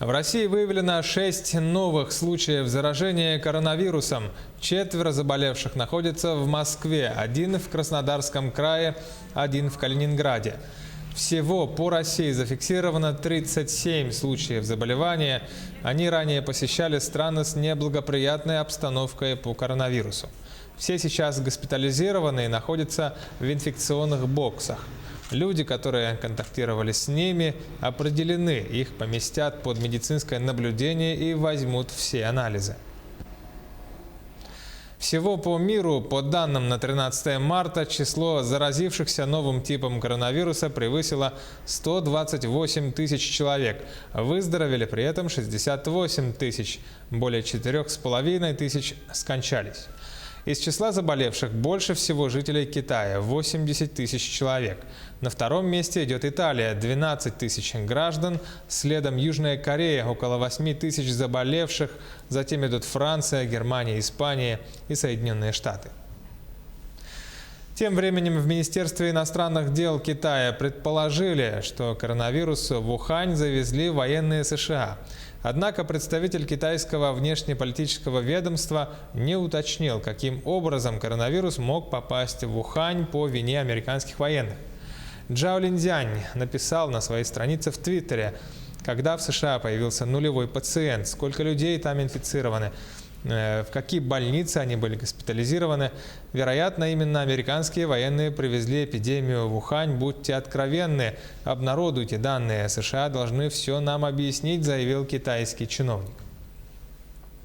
В России выявлено 6 новых случаев заражения коронавирусом. 4 заболевших находятся в Москве, 1 в Краснодарском крае, 1 в Калининграде. Всего по России зафиксировано 37 случаев заболевания. Они ранее посещали страны с неблагоприятной обстановкой по коронавирусу. Все сейчас госпитализированы и находятся в инфекционных боксах. Люди, которые контактировали с ними, определены, их поместят под медицинское наблюдение и возьмут все анализы. Всего по миру, по данным на 13 марта, число заразившихся новым типом коронавируса превысило 128 тысяч человек. Выздоровели при этом 68 тысяч, более 4,5 тысяч скончались. Из числа заболевших больше всего жителей Китая – 80 тысяч человек. На втором месте идет Италия – 12 тысяч граждан, следом Южная Корея – около 8 тысяч заболевших, затем идут Франция, Германия, Испания и Соединенные Штаты. Тем временем в Министерстве иностранных дел Китая предположили, что коронавирус в Ухань завезли военные США. Однако представитель китайского внешнеполитического ведомства не уточнил, каким образом коронавирус мог попасть в Ухань по вине американских военных. Джао Линьцзянь написал на своей странице в Твиттере: когда в США появился нулевой пациент, сколько людей там инфицированы, в какие больницы они были госпитализированы. Вероятно, именно американские военные привезли эпидемию в Ухань. Будьте откровенны, обнародуйте данные. США должны все нам объяснить, заявил китайский чиновник.